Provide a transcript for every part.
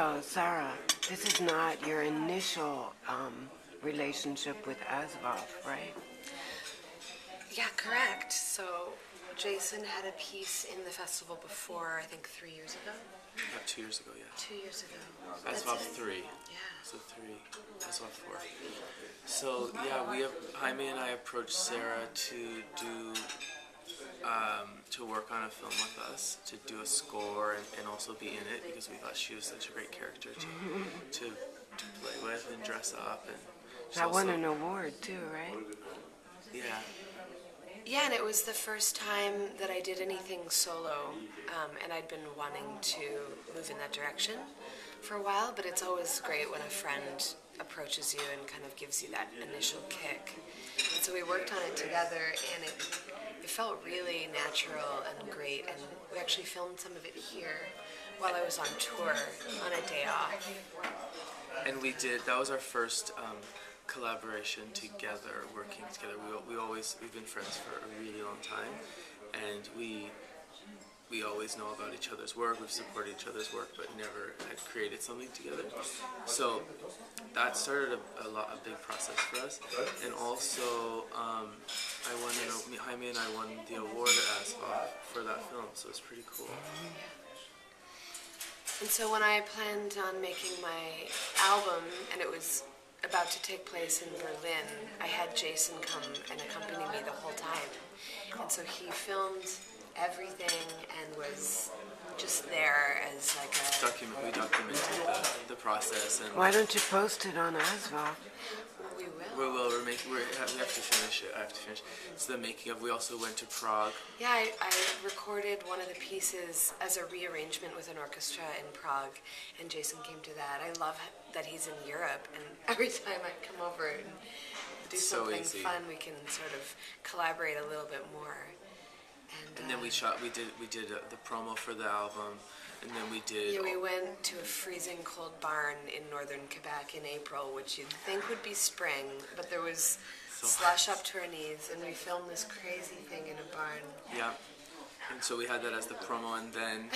Oh, Sarah, this is not your initial relationship with ASVOFF, right? Yeah, correct. So Jason had a piece in the festival before, I think 3 years ago. About 2 years ago, yeah. 2 years ago. ASVOFF 3. Yeah. So 3. ASVOFF 4. So yeah, Jaime and I approached Sarah to do to work on a film with us, to do a score and also be in it because we thought she was such a great character to play with and dress up. And That won an award too, right? Yeah. Yeah, and it was the first time that I did anything solo, and I'd been wanting to move in that direction for a while, but it's always great when a friend approaches you and kind of gives you that initial kick. And so we worked on it together, and it felt really natural and great, and we actually filmed some of it here while I was on tour on a day off. And that was our first collaboration together, working together. We've been friends for a really long time, and we always know about each other's work. We've supported each other's work, but never had created something together. So that started a big process for us. And also, Jaime and I won the award at ASVOFF for that film, so it's pretty cool. And so when I planned on making my album, and it was about to take place in Berlin, I had Jason come and accompany me the whole time. And so he filmed everything and was just there as like a... We documented the process. And why don't you post it on ASVOFF? We will. We will. We have to finish it. I have to finish. It's the making of. We also went to Prague. Yeah, I recorded one of the pieces as a rearrangement with an orchestra in Prague, and Jason came to that. I love that he's in Europe, and every time I come over and do something fun, we can sort of collaborate a little bit more. And then we did the promo for the album, and then we did... Yeah, we went to a freezing cold barn in northern Quebec in April, which you'd think would be spring, but there was slush up to our knees, and we filmed this crazy thing in a barn. Yeah, and so we had that as the promo, and then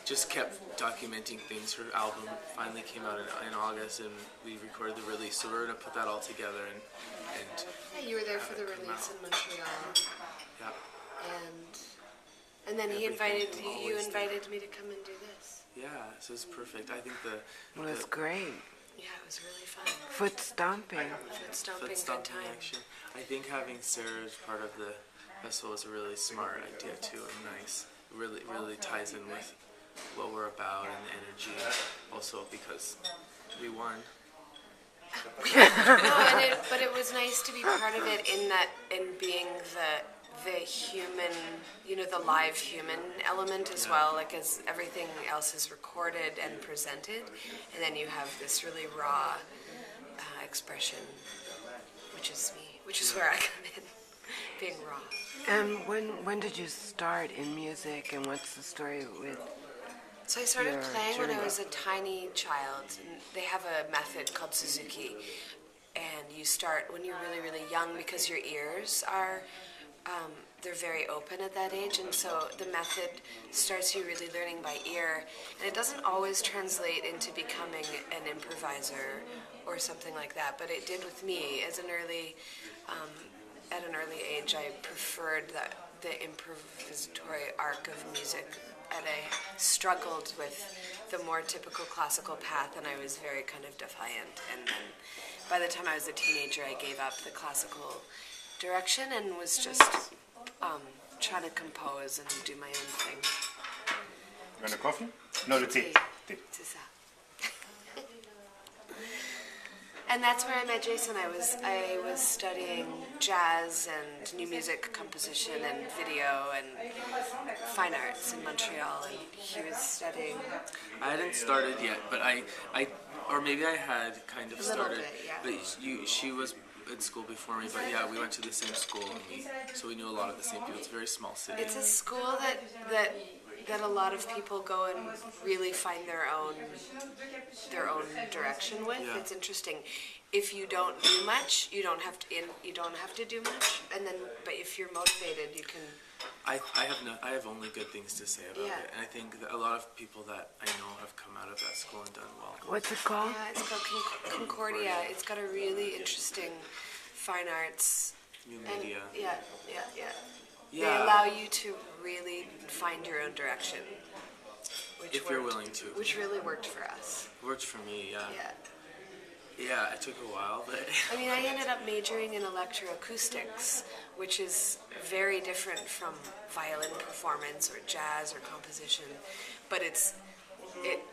just kept documenting things. Her album finally came out in August, and we recorded the release, so we're going to put that all together. And yeah, you were there for the release in Montreal. Yeah. And then you invited me to come and do this. Yeah, so it's perfect. I think Well, it's great. Yeah, it was really fun. Foot stomping. Good time. Action. I think having Sarah as part of the festival is a really smart idea too, and nice. Really ties in with what we're about and the energy. Also because we won. But it was nice to be part of it in being the human, the live human element as well, like as everything else is recorded and presented, and then you have this really raw expression, which is me, which is where I come in, being raw. And when did you start in music, and what's the story with... So I started playing when I was a tiny child, and they have a method called Suzuki, and you start when you're really, really young because your ears are... they're very open at that age, and so the method starts you really learning by ear, and it doesn't always translate into becoming an improviser or something like that, but it did with me. At an early age, I preferred the improvisatory arc of music, and I struggled with the more typical classical path, and I was very kind of defiant, and then by the time I was a teenager, I gave up the classical direction and was just trying to compose and do my own thing. You want a coffee? No, the tea. C'est ça. And that's where I met Jason. I was studying jazz and new music composition and video and fine arts in Montreal, and he was studying. I hadn't started yet, but or maybe I had kind of started. Bit, yeah. But she was in school before me, but yeah, we went to the same school, and so we knew a lot of the same people. It's a very small city. It's a school that that a lot of people go and really find their own direction with. Yeah. It's interesting. If you don't do much, you don't have to do much, and then but if you're motivated, you can. I have only good things to say about Yeah. it, and I think that a lot of people that I know have come out of that school and done well. What's it called? Yeah, it's called Concordia. It's got a really interesting fine arts. New And, media. yeah. They Yeah. allow you to really find your own direction. Which If you're worked- willing to. Which really worked for us. Worked for me, yeah. Yeah. Yeah, it took a while, but I mean, I ended up majoring in electroacoustics, which is very different from violin performance or jazz or composition, but it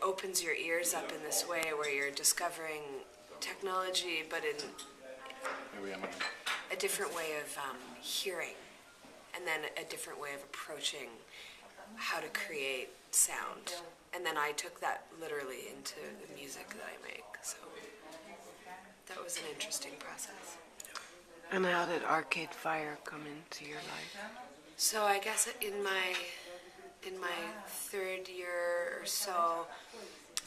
opens your ears up in this way where you're discovering technology, but in a different way of hearing, and then a different way of approaching how to create sound. And then I took that literally into the music that I make, so that was an interesting process. And how did Arcade Fire come into your life? So I guess in my third year or so,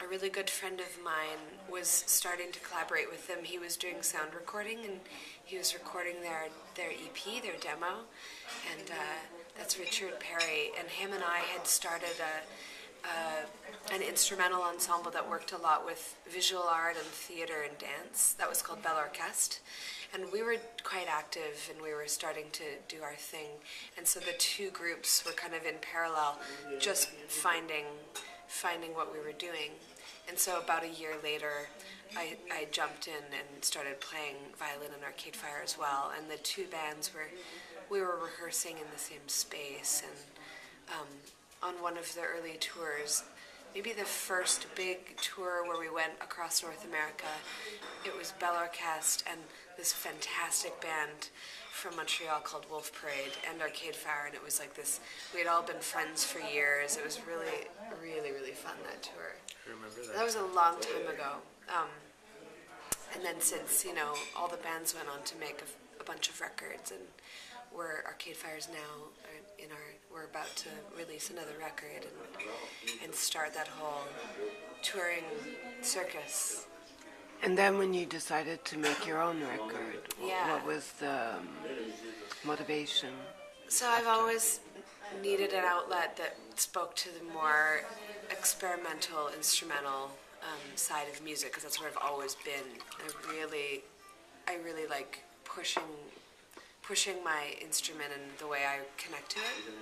a really good friend of mine was starting to collaborate with them. He was doing sound recording, and he was recording their EP, their demo, and that's Richard Perry. And him and I had started an instrumental ensemble that worked a lot with visual art and theater and dance. That was called Belle Orchestre. And we were quite active, and we were starting to do our thing. And so the two groups were kind of in parallel, just finding what we were doing. And so about a year later, I jumped in and started playing violin in Arcade Fire as well. And the two bands we were rehearsing in the same space. And on one of the early tours, maybe the first big tour where we went across North America, it was Belle Orchestre and this fantastic band from Montreal called Wolf Parade and Arcade Fire, and it was like this, we had all been friends for years. It was really, really, really fun, that tour. I remember that. That was a long time ago. And then since, all the bands went on to make a bunch of records, and Arcade Fire's now we're about to release another record and start that whole touring circus. And then when you decided to make your own record, Yeah. what was the motivation? So I've always needed an outlet that spoke to the more experimental, instrumental side of music, because that's where I've always been. I really like pushing my instrument and the way I connect to it.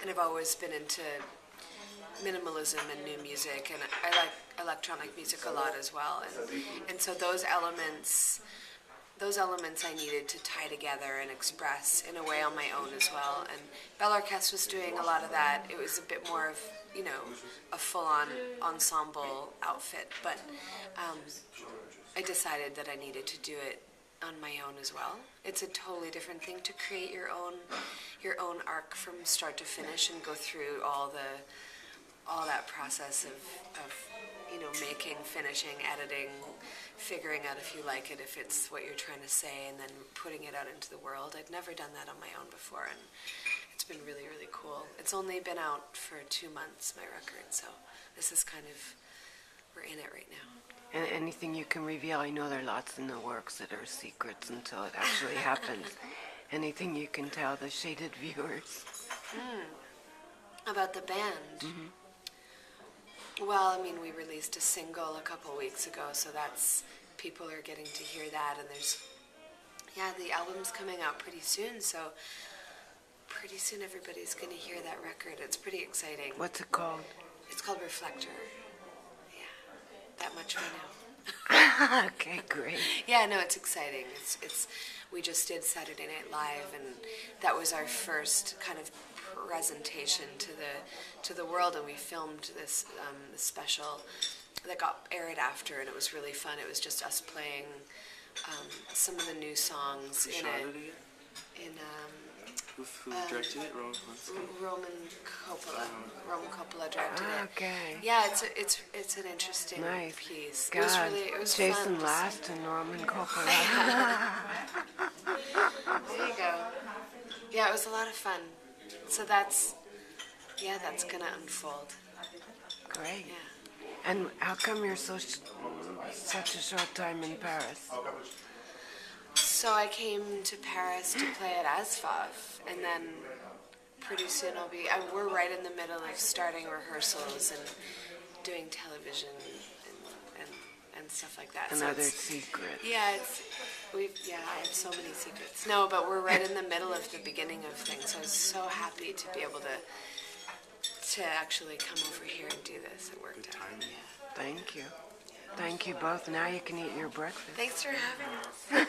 And I've always been into minimalism and new music, and I like electronic music a lot as well. And so those elements I needed to tie together and express in a way on my own as well. And Belle Orchestre was doing a lot of that. It was a bit more of, a full-on ensemble outfit. But I decided that I needed to do it on my own as well. It's a totally different thing to create your own arc from start to finish and go through all that process of making, finishing, editing, figuring out if you like it, if it's what you're trying to say, and then putting it out into the world. I'd never done that on my own before, and it's been really, really cool. It's only been out for 2 months, my record, so this is we're in it right now. And anything you can reveal? I know there are lots in the works that are secrets until it actually happens. Anything you can tell the shaded viewers? About the band? Mm-hmm. Well, we released a single a couple weeks ago, so people are getting to hear that, and the album's coming out pretty soon, so pretty soon everybody's going to hear that record. It's pretty exciting. What's it called? It's called Reflector. Yeah, that much we know. Okay, great. Yeah, no, it's exciting. It's we just did Saturday Night Live, and that was our first kind of presentation to the world, and we filmed this special that got aired after, and it was really fun. It was just us playing some of the new songs in it. Who directed it? Roman Coppola. Roman Coppola directed it. Okay. Yeah, it's an interesting Nice. piece. God, It was Jason fun. Last and Norman Coppola. There you go. Yeah, it was a lot of fun. So that's yeah, that's gonna unfold. Great. Yeah. And how come you're such a short time in Paris? So I came to Paris to play at ASVOFF, and then pretty soon we're right in the middle of starting rehearsals and doing television and stuff like that. Another secret. Yeah, I have so many secrets. No, but we're right in the middle of the beginning of things. So I was so happy to be able to actually come over here and do this. It worked out. Yeah. Thank you. Thank you both. Now you can eat your breakfast. Thanks for having us.